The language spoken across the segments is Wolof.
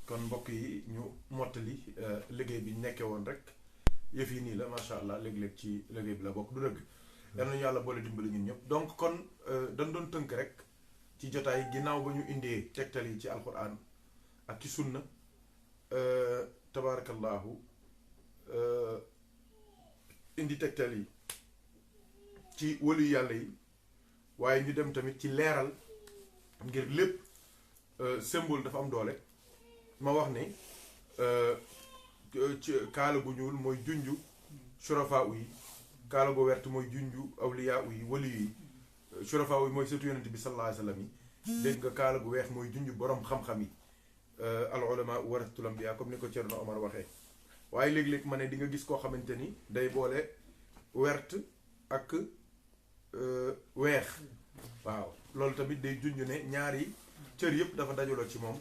kon mbokk yi ñu mottali liggéey bi nekkee woon rek yëf yi nii la macha allah léeg-léeg ci liggéey bi la bokk du dëgg. yal nañu yàlla boole dimbali ñun ñëpp. donc kon dañ doon tënk rek ci jotaay ginnaaw ba ñu indee tegtal yi ci alquran ak ci sunna tabaarakallahu indi tegtal yi ci wëlu yàlla yi waaye ñu dem tamit ci leeral ngir lépp symbole dafa am doole. ma wax ne ci kaala gu ñuul mooy junju surafaa yi kaala gu wert mooy junju awliyaa yi wali yi surafaa yi mooy sëtu yonent bi sallallahu alayhi wa sallam yi dégg nga kaala gu weex mooy junju borom xam-xam yi al ulama warasatul anbiya comme ni ko Thierno Omar waxee waaye léeg-léeg ma ne di nga gis koo xamante ni day boole wert ak weex waaw loolu tamit day junju ne ñaari cër yëpp dafa dajaloo ci moom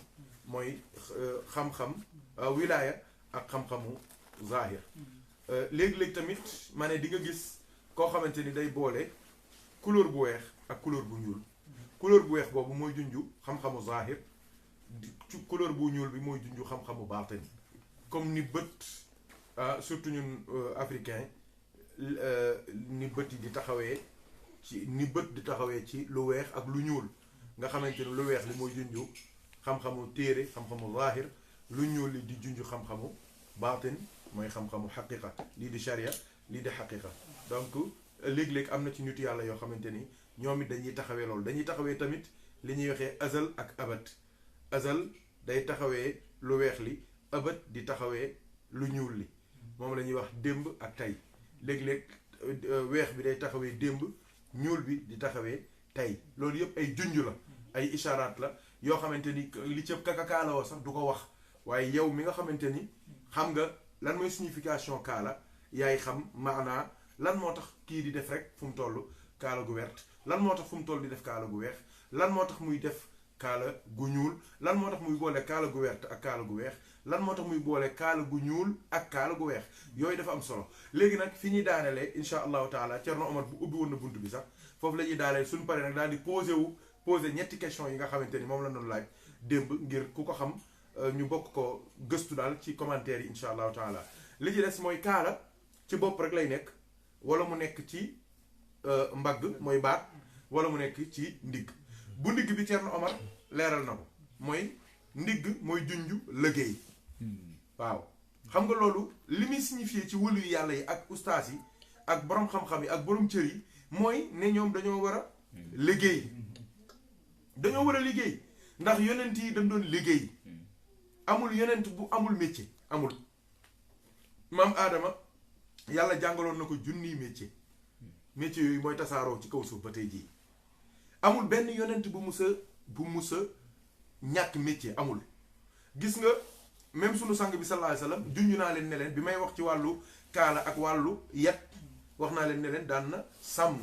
mooy xam-xam wilaaya ak xam-xamu zahir léegi-léegi tamit ma ne di nga gis koo xamante ni day boole couleur bu weex ak couleur bu ñuul couleur bu weex boobu mooy junju xam-xamu zahir ci couleur bu ñuul bi mooy junju xam-xamu baatin comme ni bët surtout ñun africain ni bët yi di taxawee ci ni bët di taxawee ci lu weex ak lu ñuul nga xamante ni lu weex li mooy junju xam-xamu téere xam-xamu zahir lu ñuul li di junj xam-xamu baatin mooy xam-xamu xaqiqa lii di sharia lii di xaqiqa donc léeg-léeg am na ci nit yàlla yoo xamante ni ñoom it dañuy taxawee loolu dañuy taxawee tamit li ñuy waxee azal ak abat azal day taxawee lu weex li abat di taxawee lu ñuul li moom la ñuy wax démb ak tey léeg-léeg weex bi day taxawee démb ñuul bi di taxawee tey loolu yëpp ay junj la ay isharaat la yoo xamante ni li cëb kaala woo sax du ko wax waaye yow mi nga xamante ni xam nga lan mooy signification kaala yaay xam maanaa lan moo tax kii di def rek fu mu toll kaala gu wert lan moo tax fu mu toll di def kaala gu weex lan moo tax muy def kaala gu ñuul lan moo tax muy boole kaala gu wert ak kaala gu weex lan moo tax muy boole kaala gu ñuul ak kaala gu weex yooyu dafa am solo léegi nag fi ñuy daanelee insha allahu taala Thierno Omar bu ubbi woon na bunt bi sax foofu la ñuy daanelee suñu paree nag daal di poser ñetti question yi nga xamante ni moom la doon laaj démb ngir ku ko xam ñu bokk ko gëstu daal ci commentaire yi insha allahu taala li ci des mooy kaala ci bopp rek lay nekk wala mu nekk ci mbagg mooy baat wala mu nekk ci ndigg bu ndigg bi Thierno Omar leeral na ko mooy ndigg mooy junju liggéey waaw xam nga loolu li muy signifié ci wëlu yu yàlla yi ak ustaas yi ak borom xam-xam yi ak borom cër yi mooy ne ñoom dañoo war a liggéey dañoo war a liggéey ndax yonent yi dañ doon liggéey amul yonent bu amul métier amul maam Adama yàlla jàngaloon na ko junniy métier yooyu mooy tasaaroo ci kaw suuf ba tey jii amul benn yonent bu mus a ñàkk métier amul. gis nga même sunu sang bi sallallahu alayhi wasallam junj naa leen ne leen bi may wax ci wàllu kaala ak wàllu yat wax naa leen ne leen daan na sàmm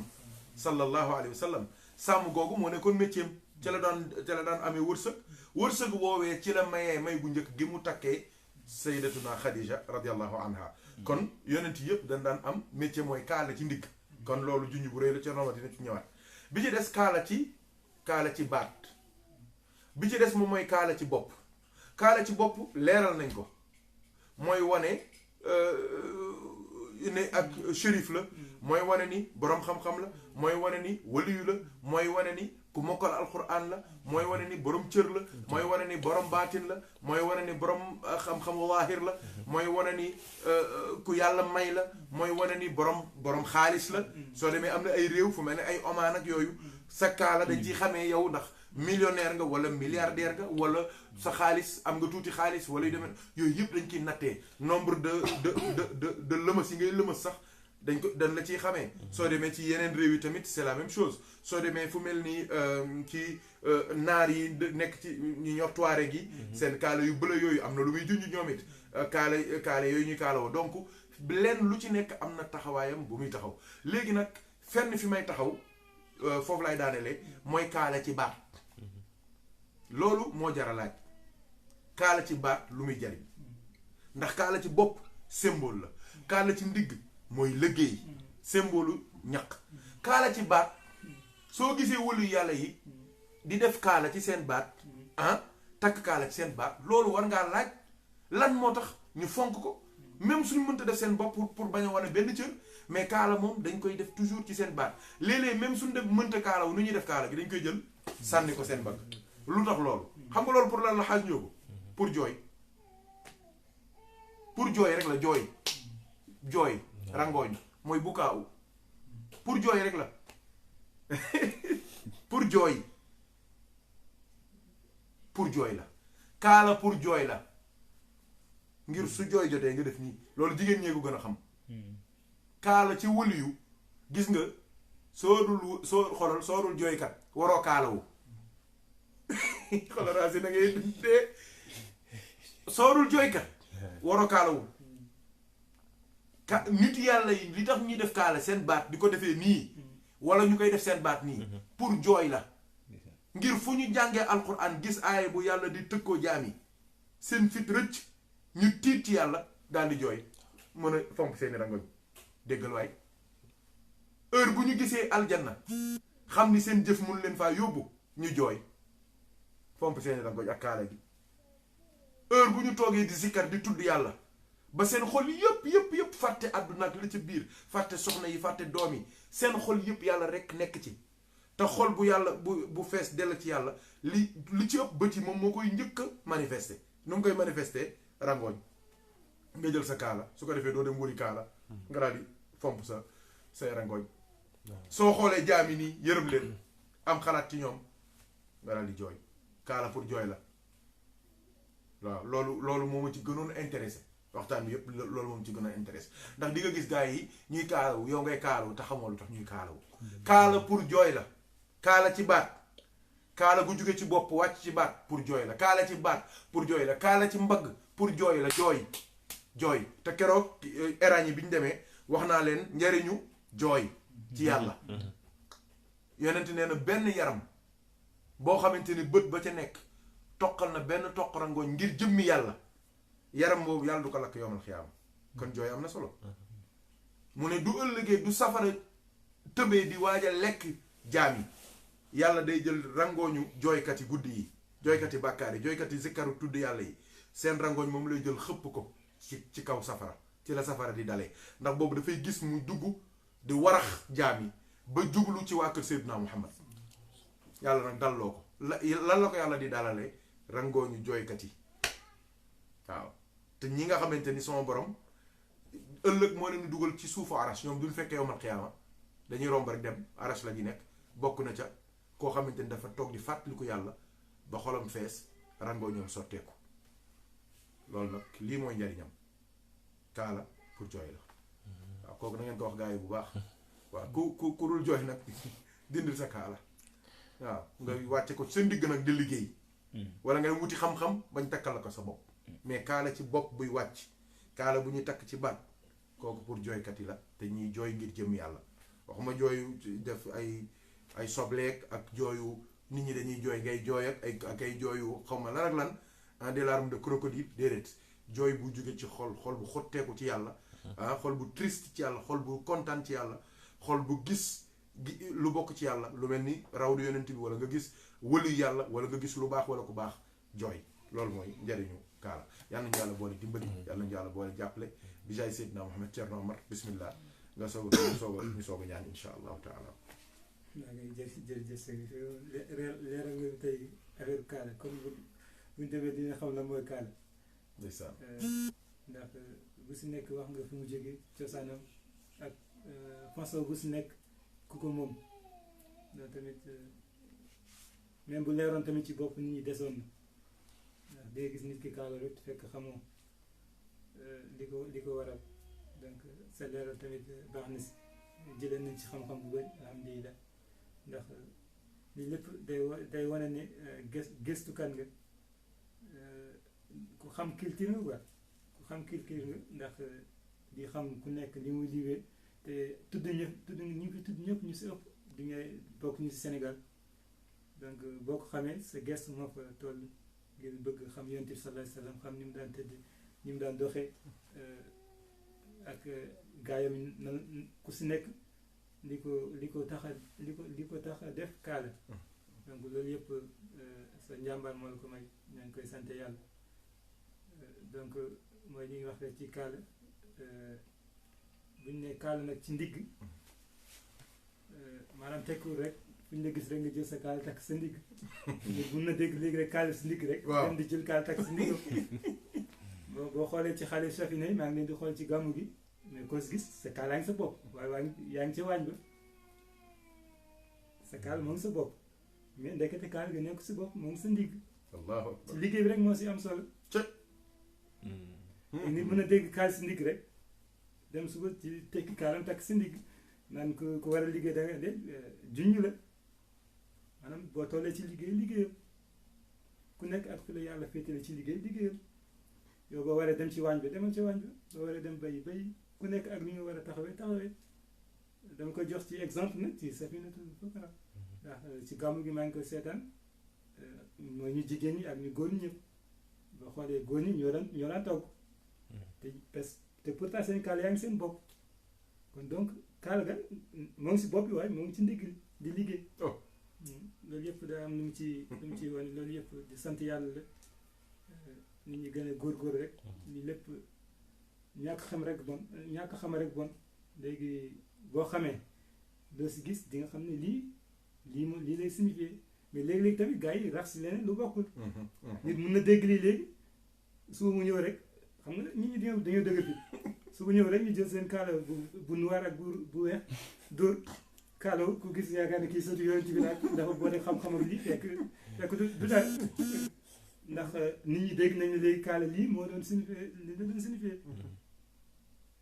sallallahu alayhi wasallam sàmm googu moo nekkoon métier ci la daan amee wërsëg woowee ci la may gu njëkk gi mu takkee sayyidatuna Khadija radiyallahu anha kon yonent yëpp dañ daan am métier mooy kaala ci ndigg kon loolu junj bu rëy la ca nomati na ci ñëwaat bi ci des kaala ci baat bi ci des moom mooy kaala ci bopp leeral nañ ko mooy wane ne ak shérif la mooy wane ni boroom xam-xam la mooy wane ni waliyu la mooy wane ni ku mokkal alquran la mooy wane ni borom cër la mooy wane ni borom baatin la mooy wane ni borom xam-xamu waahir la mooy wane ni ku yàlla may la mooy wane ni borom xaalis la soo demee am na ay réew fu mel ne ay Oman ak yooyu sa kaala dañ ciy xamee yow ndax millionnaire nga wala milliardaire nga wala sa xaalis am nga tuuti xaalis wala yu demee yooyu yëpp dañ ciy nattee nombre de lëmas yi ngay lëmas sax dañ la ciy xamee soo demee ci yeneen réew yi tamit c'est la même chose soo demee fu mel ni ci naar yi nekk ci ñu ñor tuareg gi seen kaala yu bëla yooyu am na lu muy junj ñoom it kaala yooyu ñuy kaala woo donc lenn lu ci nekk am na taxawaayam bu muy taxaw léegi nag fenn fi may taxaw foofu lay daanelee mooy kaala ci baat loolu moo jar a laaj kaala ci baat lu muy jariñ ndax kaala ci bopp symbole la kaala ci ndigg mooy liggéey symbole ñaq kaala ci baat soo gisee wëlu yàlla yi di def kaala ci seen baat takk kaala ci seen baat loolu war ngaa laaj lan moo tax ñu fonk ko même suñu mënta def seen bopp pour bañ a wane benn cër mais kaala moom dañ koy def toujours ci seen baat léeg-léeg même suñu def mënta kaala wu nu ñuy def kaala gi dañ koy jël sànni ko seen bagg lu tax loolu xam nga loolu pour lan la xaaj ñoo ko pour jooy rek la jooy rangooñ mooy bu kaaw pour jooy rek la pour jooy la kaala pour jooy la ngir su jooy jotee nga def nii loolu jigéen ñee ko gën a xam kaala ci wëliyu gis nga soo dul jooykat waroo kaalawu xoolal na ngay dee soo dul jooykat waroo kaalawu nit yàlla yi li tax ñuy def kaala seen baat di ko defee nii wala ñu koy def seen baat nii pour jooy la ngir fu ñu jàngee alquran gis aaya bu yàlla di tëkkoo jaam yi seen fit rëcc ñu tiit ci yàlla daal di jooy mën a fomp seeni rangoñ déggal waay heure bu ñu gisee aljanna xam ni seen jëf mun leen faa yóbbu ñu jooy fomp seeni rangoñ ak kaala gi heure bu ñu toogee di zikkar di tudd yàlla ba seen xol yëpp fàtte àdduna ak la ca biir fàtte soxna yi fàtte doom yi seen xol yëpp yàlla rek nekk ci te xol bu yàlla bu fees dell ci yàlla li ci ëpp bët yi moom moo koy njëkk a manifester nu mu koy manifester rangooñ nga jël sa kaala su ko defee doo dem wëri kaala nga daal di fomp say rangooñ soo xoolee jaami nii yërëm leen am xalaat ci ñoom nga daal di jooy kaala pour jooy la waaw loolu moo ma ci gënoon intéressé waxtaan bi yëpp loolu moom ci gën a intéressé ndax di nga gis gars yi ñuy kaalawu yow ngay kaalawu te xamoo lu tax ñuy kaalawu kaala pour jooy la kaala ci baat kaala gu jóge ci bopp wàcc ci baat pour jooy la kaala ci baat pour jooy la kaala ci mbagg pour jooy la jooy te keroog erañ yi bi ñu demee wax naa leen njariñu jooy ci yàlla yonent nee na benn yaram boo xamante ni bët ba ca nekk toqal na benn toq rangooñ ngir jëmmi yàlla yaram boobu yàlla du ko lakk yowmal xiyaama kon jooy am na solo mu ne du ëllëgee du safara tëbee di waaj a lekk jaam yi yàlla day jël rangooñu jooykat yi guddi yi jooykat yi bàkkaar yi jooykat yi zikkaru tudd yàlla yi seen rangooñ moom lay jël xëpp ko ci kaw safara ci la safara di dalee ndax boobu dafay gis muy dugg di warax jaam yi ba jublu ci waa kër Seydina Muhammad yàlla nag dalloo ko lan la ko yàlla di dalalee rangooñu jooykat yi waaw te ñi nga xamante ni sama borom ëllëg moo leen di dugal ci suufu arash ñoom duñ fekkee yawmal qiyaama dañuy romb rek dem arash la ñu nekk bokk na ca koo xamante ni dafa toog di fàttaliku yàlla ba xolam fees rangoo ñoom sotteeku loolu nag lii mooy njariñam kaala pour jooy la waaw kooku na ngeen ko wax gaa yi bu baax waaw ku dul jooy nag dindil sa kaala waaw nga wàcce ko sa ndigg nag di liggéey wala ngay wuti xam-xam bañ takkal la ko sa bopp mais kaala ci bopp buy wàcc kaala bu ñuy takk ci baat kooku pour jooykat yi la te ñiy jooy ngir jëm yàlla waxuma jooyu def ay sobleek ak jooyu nit ñi dañuy jooy ngay jooy ak ay jooyu xaw ma lan ak lan des larmes de crocodile déedéet jooy bu jóge ci xol bu xotteeku ci yàlla xol bu triste ci yàlla xol bu kontaan ci yàlla xol bu gis lu bokk ci yàlla lu mel ni rawdu yonent bi wala nga gis wëlu yàlla wala nga gis lu baax wala ku baax jooy loolu mooy njariñu kaala yàlla nañu yàlla boole dimbali yàlla nañu yàlla boole jàppale bi jaay Seydina Muhammad Thierno Omar bismillah nga soog a ñaan insha allahu taala maa ngi jërëjëf sëñ bi leeral nga tey affaire kaala comme buñ demee dina xam la mooy kaala ndeysaan ndax bu si nekk wax nga fi mu jógee cosaanam ak façon bu si nekk ku ko moom loolu tamit même bu leeroon tamit ci bopp nit ñi desoon na ndax day gis nit ki kaala rek fekk xamoo li ko waral donc sa leeral tamit baax na si jëlee nañ ci xam-xam bu bëri alhamdulilah ndax li lépp day wane ne gëstukat nga ku xam culture nga quoi ku xam culture nga ndax di xam ku nekk li muy liggéey te tudd ñu fi tudd ñëpp ñu si ëpp di ngay bokk ñu si Sénégal donc boo ko xamee sa gëstu moo fa toll ngir bëgg xam Yonent bi sallallahu alayhi wa sallam xam ni mu daan tëdd ni mu daan doxee ak gaayam na ku si nekk li ko tax a def kaala donc loolu yëpp sa njàmbaar moo la ko may ñaa ngi koy sant yàlla donc mooy li ñuy wax rek ci kaala bu ñu nee kaala nag ci ndigg maanaam tekkiwul rek fu ñu la gis rek nga jël sa kaala takk sa ndigg mun na dégg léegi rek kaala si ndigg rek dem di jël kaala takk si ndigg boo xoolee ci xale chafina yi maa ngi leen di xool ci gàmmu gi mais ko gis sa kaala ngi sa bopp waaye yaa ngi ca waañ ba sa kaala moo ngi sa bopp mais ndekete kaala gi nekk si bopp moo ngi sa ndigg ci liggéey bi rek moo si am solo nit mën a dégg kaala si ndigg rek dem suba ci tekki kaalam takk si ndigg naan ku war a liggéey da nga de junj la maanaam boo tollee ci liggéeyam ku nekk ak fi la yàlla féetale ci liggéeyam yow boo waree dem ci waañ bi demal ci waañ bi boo waree dem bay ku nekk ak li nga war a taxawee dama ko jox ci exemple nag ci Safinatul Fuqara ndax ci gàmmu gi maa ngi koy seetaan mooy ñu jigéen ñi ak ñu góor ñi ñëpp boo xoolee góor ñi ñoo daan togg te pourtant seen kaala yaa ngi seen bopp kon donc kaala ga moo ngi si bopp bi waaye moo ngi ci ndigg di liggéey loolu yëpp daa am lu mu ci wane loolu yëpp di sant yàlla la nit ñi gën a góorgóor rek li lépp ñàkk xam rek bon léegi boo xamee doo si gis di nga xam ne lii lay signifié mais léegi-léegi tamit gars yi rax si leneen lu bokkul nit mun na dégg lii léegi suba mu ñëw rek xam nga nit ñi dañoo dëgg fi suba ñëw rek ñu jël seen kaala bu noir ak bu weex dóor kaala ku gis yaakaar ne kii sotti yonent bi laaj dafa boole xam-xam ak lii fekk du daal ndax nit ñi dégg nañu léegi kaala lii moo doon signifié li doon signifié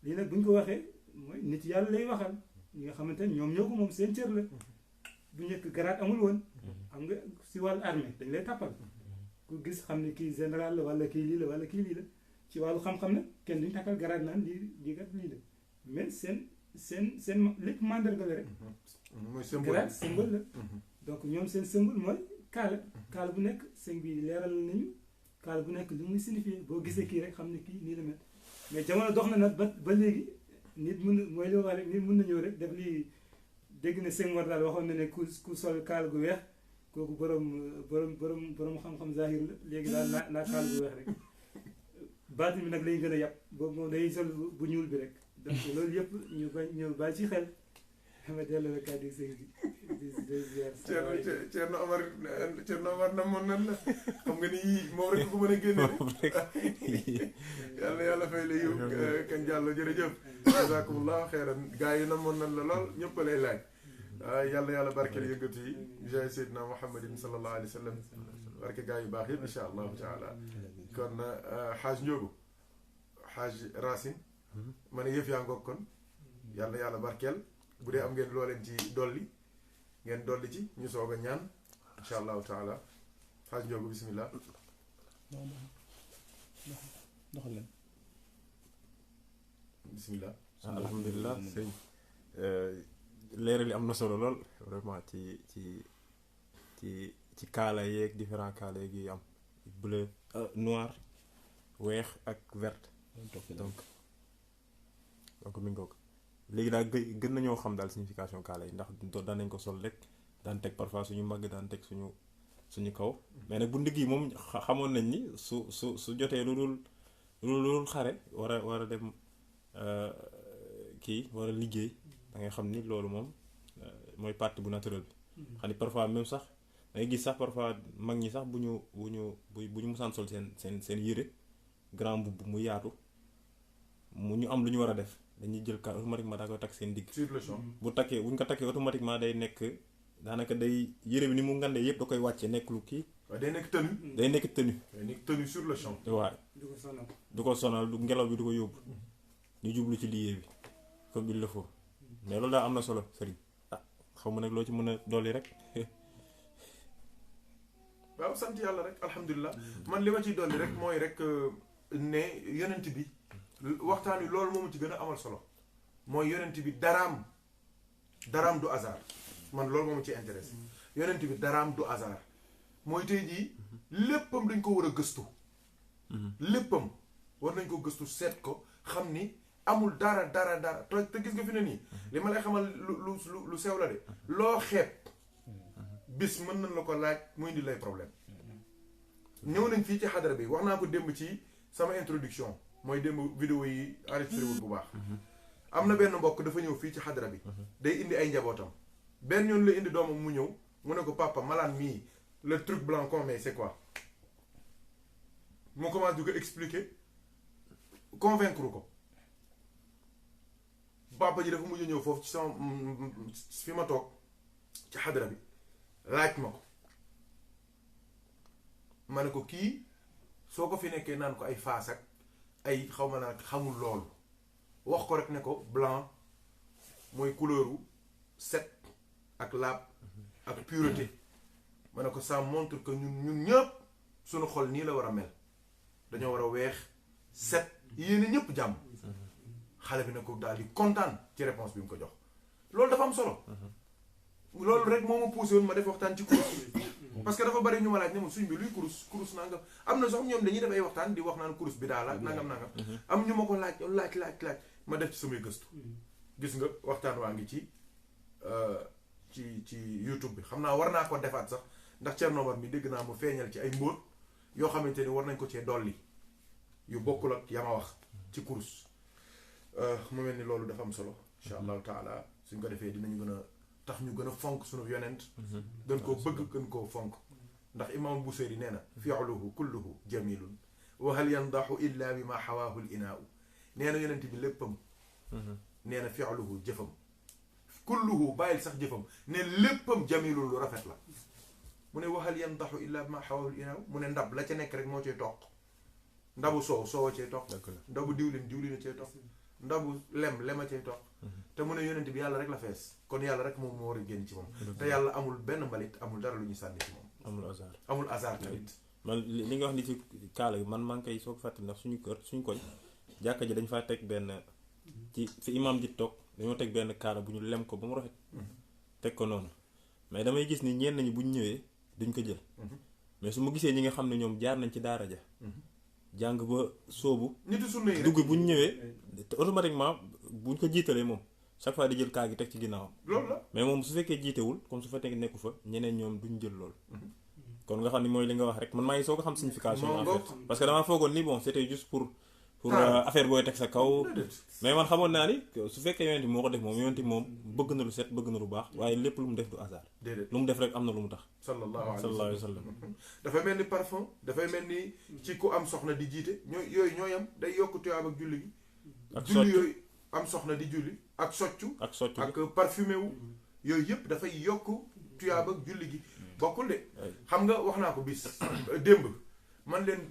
lii nag bu ñu ko waxee mooy nit yàlla lay waxal ñi nga xamante ne ñoom ñoo ko moom seen cër la bu njëkk garaat amul woon xam nga si wàllu armée dañ lay tàppal ku gis xam ne kii général la wala kii lii la wala kii lii la ci wàllu xam-xam nag kenn duñ takkal garaat naan lii kat lii la mais seen lépp mandarga la rek mooy symbole garaat symbole la donc ñoom seen symbole mooy kaala bu nekk sëñ bi leeral nañu kaala bu nekk lu muy signifié boo gisee kii rek xam ne kii nii la mel mais jamono dox na nag ba léegi nit mun na mooy li wax rek nit mun na ñëw rek def lii dégg na sëñ war daal waxoon na ne ku sol kaala gu weex kooku borom xam-xam zahir la léegi daal naa kaala gu weex rek baatin bi nag lañu gën a yàpp boobu moom day sol bu ñuul bi rek donc loolu yëpp ñu bàyyi ci xel xam nga delloo la kàddu sëñ bi Thierno Omar namoon nan la xam nga ni yii moom rek ko mën a génne yàlla fay la yiw kan jàllo jërëjëf jazakumullah xeyran gars yi namoon nan la lool ñëpp lay laaj yàlla barkeel yëngatu yi jaay Seydina Muhammadin sallallahu alayhi wa sallam barke gars yu baax yëpp insha allahu taala kon xaaj Ndiogu xaaj Racine ma ne yëf yaa ngoog kon yàlla barkeel bu dee am ngeen loo leen ci dolli ngeen dolli ci ñu soog a ñaan insha allahu taala xaaj Ndiogu bismillah bismillah alhamdulilah sëñ leeral yi am na solo lool vraiment ci kaala yeeg différents kaala yeeg yi am bleu noir weex ak vert donc mi ngi ko léegi daal gën nañoo xam daal signification kaala yi ndax daan nañ ko sol rek daan teg parfois suñu mbagg daan teg suñu kaw mais nag bu ndigg yi moom xamoon nañ ni su jotee lu dul xare war a dem war a liggéey da ngay xam ni loolu moom mooy partie bu naturel bi xam ni parfois même sax da ngay gis sax parfois mag ñi sax bu ñu musaan sol seen yére grand mbubb mu yaatu mu ñu am lu ñu war a def dañuy jël ka automatiquement daa koy takk seen digg bu ñu ko takkee automatiquement day nekk daanaka day yére bi ni mu ngandee yëpp da koy wàcce nekk lu kii day nekk tenue sur le champ waaw du ko sonal du ngelaw bi du ko yóbbu ñu jublu ci liggéey bi comme il le faut mais loolu daal am na solo sëriñ xaw ma nag loo ci mën a dolli rek waaw sant yàlla rek alhamdulilah man li ma ciy dolli rek mooy rek ne yonent bi waxtaan wi loolu moomu ci gën a amal solo mooy yonent bi daraam du hasard man loolu moomu ci intéressé yonent bi daraam du hasard mooy tey jii léppam dañ ko war a gëstu léppam war nañ ko gëstu seet ko xam ni amul dara te gis nga fi ne nii li ma lay xamal lu sew la de loo xeeb bis mën nañ la ko laaj muy indi lay problème ñëw nañ fii ci xadara bi wax naa ko démb ci sama introduction mooy démb vidéo yi enregistré wul bu baax am na benn mbokk dafa ñëw fii ci xadara bi day indi ay njabootam benn yoon la indi doomam mu ñëw mu ne ko papa malaan mii le truc blanc qu'on met c'est quoi mu commence di ko expliquer convaincre ko papa ji dafa mujj ñëw foofu ci sama fi ma toog ci xadara bi laaj ma ko ma ne ko kii soo ko fi nekkee naan ko ay faas ak ay xaw ma naan xamul loolu wax ko rek ne ko blanc mooy couleuru set ak laab ak pureté ma ne ko ça montre que ñun ñëpp suñu xol nii la war a mel dañoo war a weex set yéene ñëpp jàmm xale bi ne ko daal di kontaan ci réponse bi mu ko jox loolu dafa am solo loolu rek moo ma poussé woon ma def waxtaan ci kurus parce que dafa bari ñu ma laaj ne ma suñ bi luy kurus nangam am na sax ñoom dañuy def ay waxtaan di wax naan kurus bi daal nangam am ñu ma ko laaj ma def ci samay gëstu gis nga waxtaan waa ngi ci YouTube bi xam naa war naa ko defaat sax ndax Thierno Omar mi dégg naa mu feeñal ci ay mbóot yoo xamante ni war nañ ko cee dolli yu bokkul ak ya ma wax ci kurus mu mel ni loolu dafa am solo incha allahu taala suñ ko defee dinañu gën a tax ñu gën a fonk sunu yonent gën koo bëgg gën koo fonk ndax imam Buseyri nee na fi'luhu kulluhu jamilun wa hal yandaxu illa bi ma xawaahu l inaau nee na yonent bi léppam nee na fi'luhu jëfam kulluhu bàyyil sax jëfam ne léppam jamilun lu rafet la mu ne wa hal yandaxu illa bi ma xawaahu l inaau mu ne ndab la ca nekk rek moo cay toq ndabu soow cay toq ndabu diwlin cay toq ndabu lema cay toq te mu ne yonent bi yàlla rek la fees kon yàlla rek moom moo war a génn ci moom te yàlla amul benn mbalit amul dara lu ñu sànni ci moom amul hasard tamit man li nga wax ni ci kaala gi man maa ngi koy soog fàttali ndax suñu koñ jàkka ji dañ faa teg benn ci fi imam di toog dañoo teg benn kaala bu ñu lem ko ba mu rafet teg ko noonu mais damay gis ni ñenn ñi bu ñu ñëwee duñ ko jël mais su ma gisee ñi nga xam ne ñoom jaar nañ ci daara ja jàng ba soobu dugg bu ñu ñëwee te automatiquement buñ ko jiitalee moom chaque fois di jël kaa gi teg ci ginnaawam loolu la mais moom su fekkee jiitewul comme su fekkee nekku fa ñeneen ñoom duñ jël loolu kon nga xam ni mooy li nga wax rek man maa ngi soo ko xam signification en fait parce que damaa foogoon ni bon c'était juste pour affaire booy teg sa kaw mais man xamoon naa ni su fekkee yonent bi moo ko def moom yonent bi moom bëgg na lu set bëgg na lu baax waaye lépp lu mu def du hasard lu mu def rek am na lu mu tax sallallahu alayhi wa sallam dafay mel ni parfum dafay mel ni ci ku am soxna di jiite yooyu ñooy am day yokk tuyaab ak julli gi ak julli yooyu am soxna di julli ak soccu ak parfumé wu yooyu yëpp dafay yokk tuyaab ak julli gi bokkul de xam nga wax naa ko bis démb man leen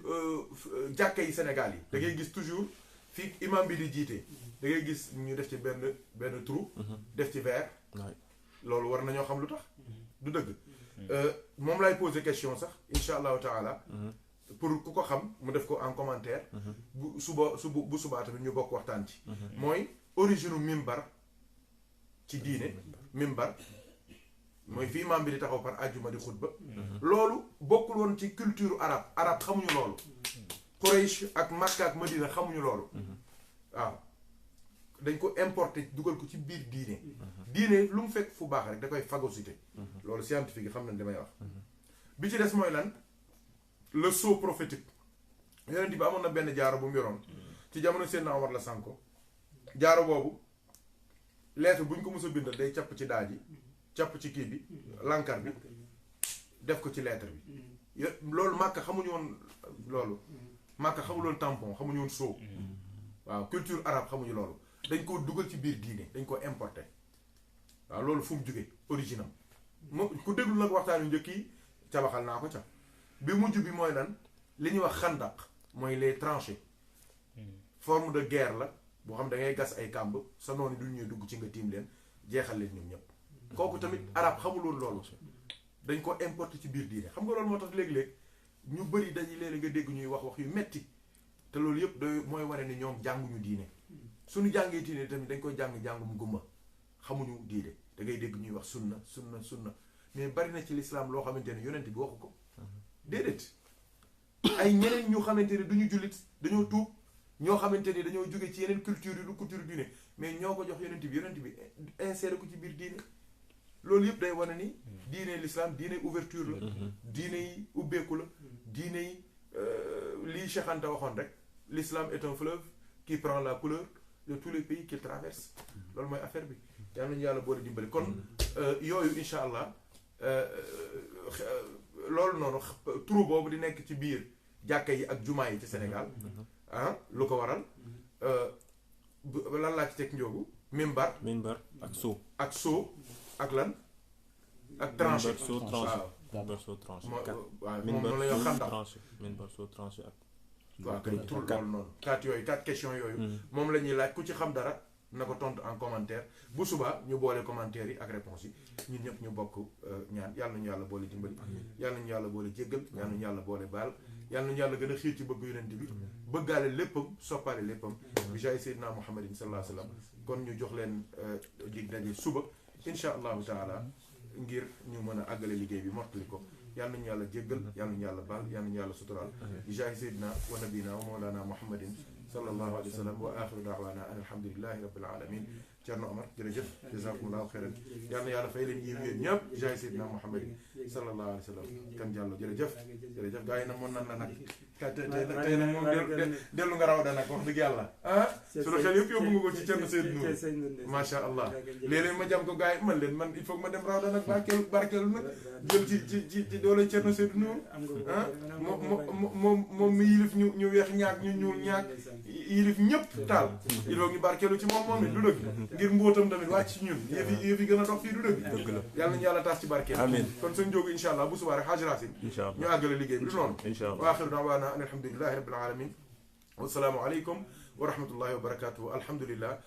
jàkka yi Sénégal yi da ngay gis toujours fii imam bi di jiite da ngay gis ñu def ci benn trou def ci verre loolu war nañoo xam lu tax du dëgg moom lay poser question sax incha allahu taala pour ku ko xam mu def ko en commentaire bu subaa tamit ñu bokk waxtaan ci mooy origine mimbar ci diine mimbar mooy fi imam bi di taxaw par àjjuma di xutba loolu bokkul woon ci culture arabe xamuñu loolu Quraysh ak Makka ak Madina xamuñu loolu waaw dañ ko importer dugal ko ci biir diine lu mu fekk fu baax rek da koy phagocyté loolu scientifique yi xam nañ damay wax bi ci des mooy lan le sceau prophétique yonent bi amoon na benn jaaro bu mu yoroon ci jamono Seydina Omar la sànko jaaro boobu lettre buñ ko mos a bindal day capp ci daaj yi capp ci kii bi lankar bi def ko ci lettre bi loolu Makka xamuñu woon loolu Makka xamuñu woon tampon xamuñu woon sceau waaw culture arabe xamuñu loolu dañ koo dugal ci biir diine dañ ko importer waaw loolu fu mu jóge origine am mo ku déglu nag waxtaan yu njëkk yi cabaxal naa ko ca bi mujj bi mooy lan li ñuy wax xandaq mooy les tranchées forme de guerre la boo xam da ngay gas ay kàmb sa noonu du ñuy dugg ci nga tiim leen jeexal leen ñoom ñëpp kooku tamit arab xamuloon loolu dañ ko importer ci biir diine xam nga loolu moo tax léeg-léeg ñu bëri dañuy léeg-léeg nga dégg ñuy wax yu metti te loolu yëpp da mooy wane ni ñoom jànguñu diine suñu jàngee diine tamit dañ koy jàngum gumma xamuñu diine da ngay dégg ñuy wax sunna mais bari na ci lislaam loo xamante ne yonent bi waxu ko déedéet ay ñeneen ñu xamante ne duñu jullit dañoo tuub ñoo xamante ni dañoo jóge ci yeneen culture yi du culture diine mais ñoo ko jox yonent bi inséré ko ci biir diine loolu yëpp day wane ni diine l'islam diine ouverture la diine yi ubbeeku la diine yi lii Cheikh Anta waxoon rek l'islam est un fleuve qui prend la couleur de tous les pays qu'il traverse loolu mooy affaire bi yal nañu yàlla boole dimbali kon yooyu incha allah loolu noonu trou boobu di nekk ci biir jàkka yi ak jumaa yi ci Sénégal ah lu ko waral lan laa ci teg njóogu minbar ak soo ak lan ak tranché waaw moom noonu la ñoo xam ndax waaw kay tur loolu noonu 4 questions yooyu moom la ñuy laaj ku ci xam dara na ko tontu en commentaire bu subaa ñu boole commentaires yi ak réponses yi ñun ñëpp ñu bokk ñaan yàlla nañu yàlla boole dimbali yàlla nañu yàlla boole jéggal yàlla nañu yàlla boole baal yàlla nañu yàlla gën a xiir ci bëgg yonent bi bëggaale léppam soppaale léppam bi jaay Seydina Muhammadin sallallahu alayhi wa sallam kon ñu jox leen dig daje suba insha allahu taala ngir ñu mën a àggale liggéey bi mottali ko yàlla nañu yàlla jéggal yàlla nañu yàlla baal yàlla nañu yàlla suturaal bi jaay Seydina wa nabina wa mawlana Muhammadin sallallahu alayhi wa sallam wa axiru daawaana an alhamdulillahi rabbil alamin Thierno Omar jërëjëf jazakumullahu xeyran yal na yàlla fay leen yiw yéen ñëpp jaay Seydina Muhammadin sallallahu alayhi wa sallam kan jàllo jërëjëf gaa yi nag moon nan la nag tey nag moom dellu nga raw da nag wax dëgg yàlla sunu xel yëpp yóbbu nga ko ci Thierno Seydou Nour macha allah léeg-léeg ma jam ko gaa yi man il faut que ma dem raw da nag barkeelu nag jël ci doole Thierno Seydou Nour moom mi yilif ñu weex ñaag ñu ñuul ñaag yilif ñëpp taal il faut ñu barkeelu ci moom it du dëgg ngir mbóotam tamit wàcc ci ñun yëf yi gën a dox fii du dëgg yàlla nañu yàlla taas ci barkeel kon sëñ Njóogu insha allah bu subaa rek Hadj Racine ñu àggale liggéey bi du noonu wa axiru da'waana an alhamdulillahi rabbil alamin wa salaamu aleykum wa rahmatullahi wa barakatuhu alhamdulillah